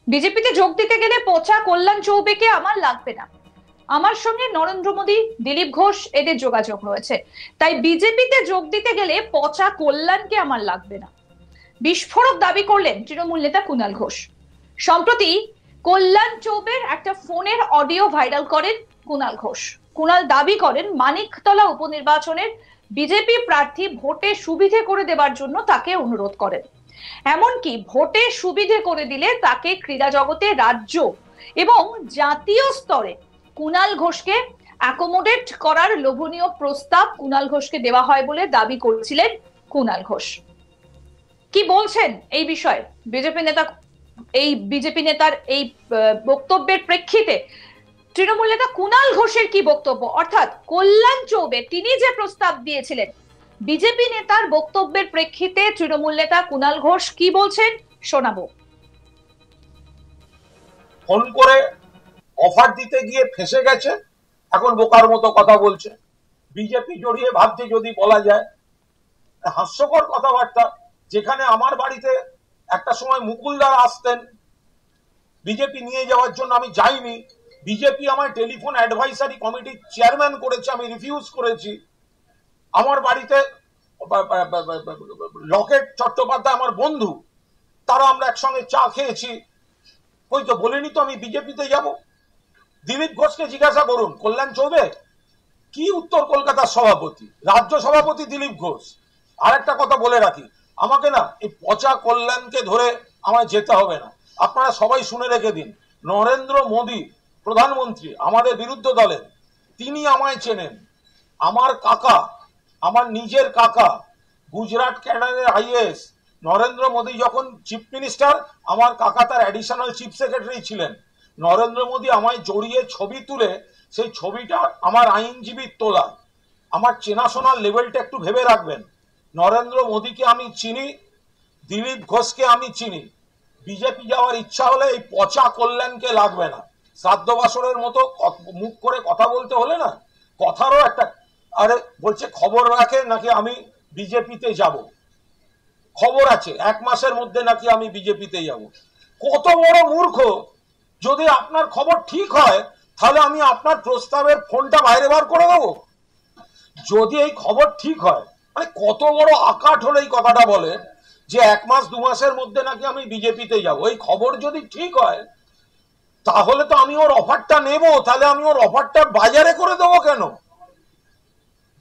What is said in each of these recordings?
বিজেপিতে যোগ দিতে গেলে পচা কল্যাণ চৌবেকে আমার লাগবে না। আমার সঙ্গে নরেন্দ্র মোদী, দিলীপ ঘোষ এদের যোগাযোগ রয়েছে, তাই বিজেপিতে যোগ দিতে গেলে পচা কল্যাণকে আমার লাগবে না। বিস্ফোরক দাবি করলেন তৃণমূল নেতা কুণাল ঘোষ। সম্প্রতি কল্যাণ চৌবের একটা ফোনের অডিও ভাইরাল করেন কুণাল ঘোষ। কুণাল দাবি করেন মানিকতলা উপনির্বাচনের বিজেপি প্রার্থী ভোটে সুবিধে করে দেবার জন্য তাকে অনুরোধ করেন। এমনকি ভোটে সুবিধে করে দিলে তাকে ক্রীড়া জগতে রাজ্য এবং জাতীয় স্তরে কুণাল ঘোষকে অ্যাকোমোডেট করার লোভনীয় প্রস্তাব কুণাল ঘোষকে দেওয়া হয় বলে দাবি করেছিলেন কুণাল ঘোষ। কি বলছেন এই বিষয়ে বিজেপি নেতার এই বক্তব্যের প্রেক্ষিতে তৃণমূল নেতা কুণাল ঘোষের কি বক্তব্য, অর্থাৎ কল্যাণ চৌবে তিনি যে প্রস্তাব দিয়েছিলেন, বিজেপি নেতার বক্তব্যের প্রেক্ষিতে তৃণমূল নেতা কুণাল ঘোষ কি বলছেন শোনাবো। ফোন করে অফার দিতে গিয়ে ফেসে গেছে, এখন বোকার মতো কথা বলছে। বিজেপি জড়িয়ে ভাবছে যদি বলা যায়, হাস্যকর কথাবার্তা। যেখানে আমার বাড়িতে একটা সময় মুকুলদার আসতেন বিজেপি নিয়ে যাওয়ার জন্য, আমি যাইনি। বিজেপি আমার টেলিফোন অ্যাডভাইসারি কমিটির চেয়ারম্যান করেছে, আমি রিফিউজ করেছি। আমার বাড়িতে লকেট চট্টোপাধ্যায় আমার বন্ধু, তারা আমরা একসঙ্গে চা খেয়েছি। ওই তো বলিনি তো আমি বিজেপিতে যাব। দিলীপ ঘোষকে জিজ্ঞাসা করুন কল্যাণ চৌবে কি উত্তর কলকাতার সভাপতি, রাজ্য সভাপতি দিলীপ ঘোষ। আর একটা কথা বলে রাখি, আমাকে না এই পচা কল্যাণকে ধরে আমায় যেতে হবে না। আপনারা সবাই শুনে রেখে দিন, নরেন্দ্র মোদী প্রধানমন্ত্রী আমাদের বিরুদ্ধে দলের, তিনি আমায় চেনেন। আমার কাকা, আমার নিজের কাকা, গুজরাট ক্যাডারের আইএএস। নরেন্দ্র মোদী যখন চিফ মিনিস্টার, আমার কাকা তার অ্যাডিশনাল চিফ সেক্রেটারি ছিলেন। নরেন্দ্র মোদী আমায় জড়িয়ে ছবি তুলে, সেই ছবিটা আমার আইনজীবীর তোলা। আমার চেনাশোনার লেভেলটা একটু ভেবে রাখবেন। নরেন্দ্র মোদীকে আমি চিনি, দিলীপ ঘোষকে আমি চিনি। বিজেপি যাওয়ার ইচ্ছা হলে এই পচা কল্যাণকে লাগবে না। শ্রাদ্ধ বাসরের মতো মুখ করে কথা বলতে হলে না, কথারও একটা, আরে বলছে খবর রাখে নাকি আমি বিজেপিতে যাব, খবর আছে 1 মাসের মধ্যে নাকি আমি বিজেপিতে যাব। কত বড় মূর্খ! যদি আপনার খবর ঠিক হয় তাহলে আমি আপনার প্রস্তাবের ফোনটা বাইরে বার করে দেবো। যদি এই খবর ঠিক হয়, মানে কত বড় আকাট হলে এই কথাটা বলে যে 1 মাস 2 মাসের মধ্যে নাকি আমি বিজেপিতে যাব। এই খবর যদি ঠিক হয় তাহলে তো আমি ওর অফারটা নেব, তাহলে আমি ওর অফারটা বাজারে করে দেবো কেন?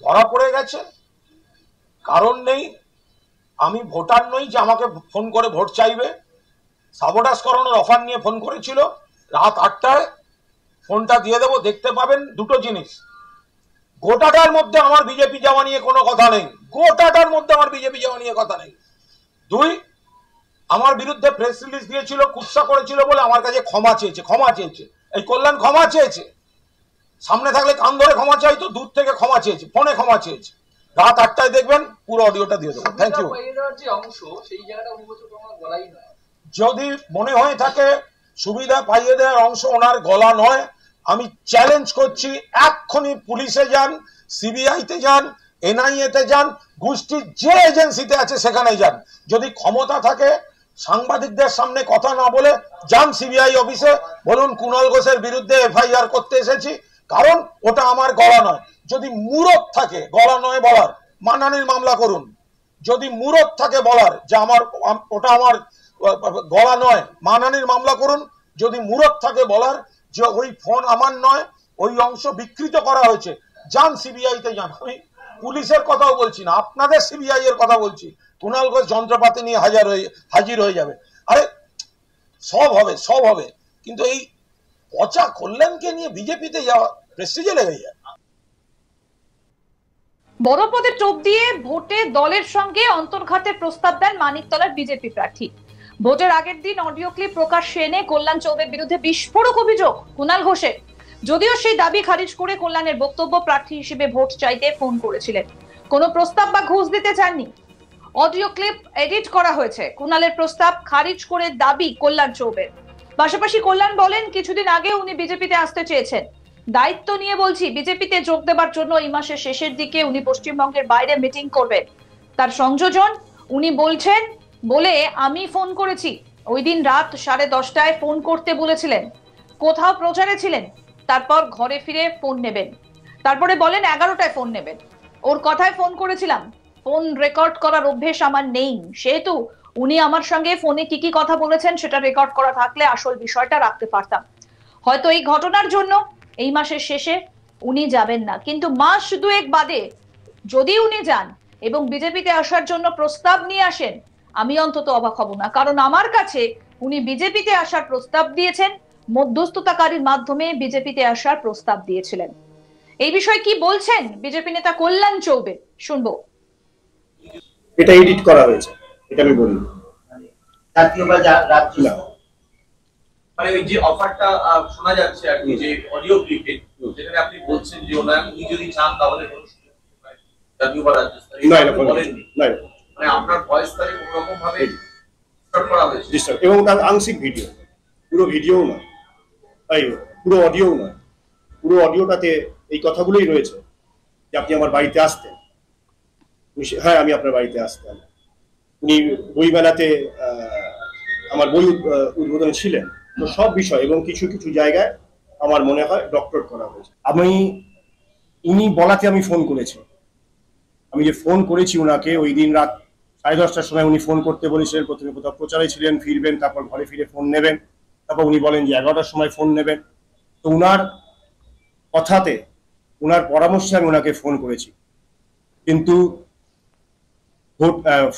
ধরা পড়ে গেছে, কারণ নেই। আমি ভোটার নই যে আমাকে ফোন করে ভোট চাইবে। সাবোটাস করানোর অফার নিয়ে ফোন করেছিল, রাত 8টায় ফোনটা দিয়ে দেবো। দেখতে পাবেন দুটো জিনিস, গোটাটার মধ্যে আমার বিজেপি যাওয়া নিয়ে কোনো কথা নেই, গোটাটার মধ্যে আমার বিজেপি যাওয়া নিয়ে কথা নেই। 2, আমার বিরুদ্ধে প্রেস রিলিজ দিয়েছিল, কুৎসা করেছিল বলে আমার কাছে ক্ষমা চেয়েছে। এই কল্যাণ ক্ষমা চেয়েছে, সামনে থাকলে কান ধরে ক্ষমা চাইতো, দূর থেকে ক্ষমা চেয়েছে, ফোনে ক্ষমা চেয়েছে। রাত 8টায় দেখবেন, পুরো অডিওটা দিয়ে দেবো। Thank you. যদি মনে হয়ে থাকে সুবিধা পাইয়ে দেওয়ার অংশ ওনার গলা নয়, আমি চ্যালেঞ্জ করছি, এক্ষুনি পুলিশে যান, সিবিআইতে যান, এনআইএতে যান, গোষ্ঠীর যে এজেন্সিতে আছে সেখানে যান। যদি ক্ষমতা থাকে সাংবাদিকদের সামনে কথা না বলে যান সিবিআই অফিসে, বলুন কুণাল ঘোষের বিরুদ্ধে এফআইআর করতে এসেছি, কারণ ওটা আমার গলা নয়। যদি মুরত থাকে গলা নয় বলার, মানহানির মামলা করুন। যদি মুরত থাকে বলার যে ওটা আমার গলা নয়, মানহানির মামলা করুন। যদি মুরত থাকে বলার যে ওই ফোন আমার নয়, ওই অংশ বিকৃত করা হয়েছে, যান সিবিআইতে যান। আমি পুলিশের কথাও বলছি না, আপনাদের সিবিআই এর কথা বলছি। কুণাল ঘোষ যন্ত্রপাতি নিয়ে হাজির হয়ে যাবে। আরে সব হবে, কিন্তু এই পচা কল্যাণকে নিয়ে বিজেপিতে যাওয়া প্রেস্টিজে লেগে যায়। বড় পদে টোপ দিয়ে ভোটে দলের সঙ্গে অন্তর্ঘাতের প্রস্তাব দেন মানিকতলার বিজেপি প্রার্থী। ভোটের আগের দিন অডিও ক্লিপ প্রকাশ্যে এনে কল্যাণ চৌবের বিরুদ্ধে বিস্ফোরক অভিযোগ কুণাল ঘোষের। যদিও সেই দাবি খারিজ করে কল্যাণের বক্তব্য, প্রার্থী হিসেবে ভোট চাইতে ফোন করেছিলেন, কোনো প্রস্তাব বা ঘুষ দিতে চাননি। অডিও ক্লিপ এডিট করা হয়েছে। কুণালের প্রস্তাব খারিজ করে দাবি কল্যাণ চৌবের। পাশাপাশি কল্যাণ বলেন কিছুদিন আগে উনি বিজেপিতে আসতে চেয়েছেন। দায়িত্ব নিয়ে বলছি, বিজেপিতে যোগ দেবার জন্য এই মাসের শেষের দিকে উনি পশ্চিমবঙ্গের বাইরে মিটিং করবেন। তার সংযোজন উনি বলছেন বলে আমি ফোন করেছি। ওই দিন রাত 10:30টায় ফোন করতে বলেছিলেন, কোথাও প্রচারে ছিলেন, তারপর ঘরে ফিরে ফোন নেবেন, তারপরে বলেন 11টায় ফোন নেবেন। ওর কথায় ফোন করেছিলাম, ফোন রেকর্ড করার অভ্যেস আমার নেই, সেহেতু উনি আমার সঙ্গে ফোনে কি কি কথা বলেছেন সেটা রেকর্ড করা থাকলে আসল বিষয়টা রাখতে পারতাম। হয়তো এই ঘটনার জন্য এই মাসের শেষে উনি যাবেন না, কিন্তু মাস দুয়েক বাদে যদি উনি যান এবং বিজেপিতে আসার জন্য প্রস্তাব নিয়ে আসেন, আমি অন্তত অবাক হব না। কারণ আমার কাছে উনি বিজেপিতে আসার প্রস্তাব দিয়েছেন, মধ্যস্থতাকারীর মাধ্যমে বিজেপিতে আসার প্রস্তাব দিয়েছিলেন। এই বিষয়ে কি বলছেন বিজেপি নেতা কল্যাণ চৌবে, শুনবো। এটা এডিট করা হয়েছে, এটা আমি বলি জাতীয় বা রাজ্য না। মানে ওই যে অফারটা শোনা যাচ্ছে আর কি, যে অডিও ক্লিপে যেখানে আপনি বলছেন যে উনি যদি চান তাহলে কোনো সুযোগ পায় জাতীয় বা রাজ্য স্তরে, না এটা বলেননি। না, মানে আপনার ভয়েস তারে কোনো রকম ভাবে ডিস্টার্ব করা হয়েছে। ডিস্টার্ব এবং তার আংশিক ভিডিও, পুরো ভিডিও নয়, তাই পুরো অডিও নয়, পুরো অডিওটাতে এই কথাগুলোই রয়েছে যে আপনি আমার বাড়িতে আসতেন। হ্যাঁ, আমি আপনার বাড়িতে আসতাম। উনি বইমেলাতে আমার বই উদ্বোধন ছিলেন, তো সব বিষয় এবং কিছু কিছু জায়গায় আমার মনে হয় ডক্টরেট করা হয়েছে। উনি বলাতে আমি ফোন করেছি, আমি যে ফোন করেছি ওনাকে ওই দিন রাত 10:30টার সময় উনি ফোন করতে বলেছিলেন। প্রথমে কোথাও প্রচারে ছিলেন, ফিরবেন, তারপর ঘরে ফিরে ফোন নেবেন, তারপর উনি বলেন যে 11টার সময় ফোন নেবেন। তো উনার কথাতে, উনার পরামর্শে আমি ওনাকে ফোন করেছি, কিন্তু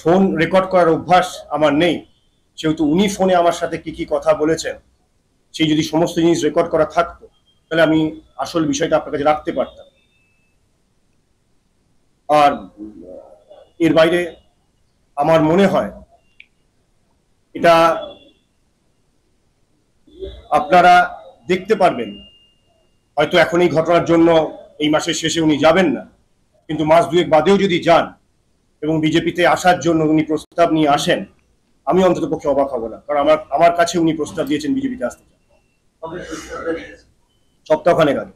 ফোন রেকর্ড করার অভ্যাস আমার নেই, সেহেতু উনি ফোনে আমার সাথে কি কি কথা বলেছেন সেই যদি সমস্ত জিনিস রেকর্ড করা থাকতো তাহলে আমি আসল বিষয়টা আপনার কাছে রাখতে পারতাম। আর এর বাইরে আমার মনে হয় এটা আপনারা দেখতে পারবেন, হয়তো এখন এই ঘটনার জন্য এই মাসের শেষে উনি যাবেন না, কিন্তু মাস দুয়েক বাদেও যদি যান এবং বিজেপিতে আসার জন্য উনি প্রস্তাব নিয়ে আসেন, আমি অন্তত পক্ষে অবাক হব না। কারণ আমার কাছে উনি প্রস্তাব দিয়েছেন বিজেপিতে আসতে চান সপ্তাহখানেক আগে।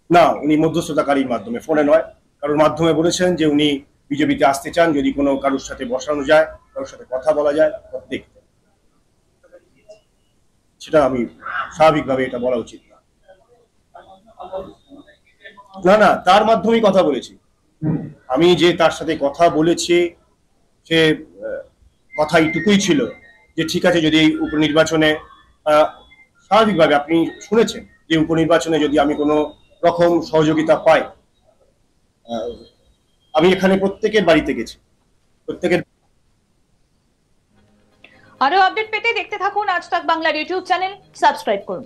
না, উনি মধ্যস্থতাকারীর মাধ্যমে, ফোনে নয়, কারোর মাধ্যমে বলেছেন যে উনি বিজেপিতে আসতে চান, যদি কোনো কারোর সাথে বসানো যায়, কারোর সাথে কথা বলা যায়, দেখতে। সেটা আমি স্বাভাবিকভাবে এটা বলা উচিত না। না না, তার মাধ্যমেই কথা বলেছি আমি, যে তার সাথে কথা বলেছি সে কথা এইটুকুই ছিল যে ঠিক আছে, যদি উপনির্বাচনে স্বাভাবিকভাবে আপনি শুনেছেন যে উপনির্বাচনে যদি আমি কোনো রকম সহযোগিতা পাই, আমি এখানে প্রত্যেকের বাড়িতে গেছি, প্রত্যেকের। আরো আপডেট পেতে দেখতে থাকুন আজ তাক বাংলার ইউটিউব চ্যানেল, সাবস্ক্রাইব করুন।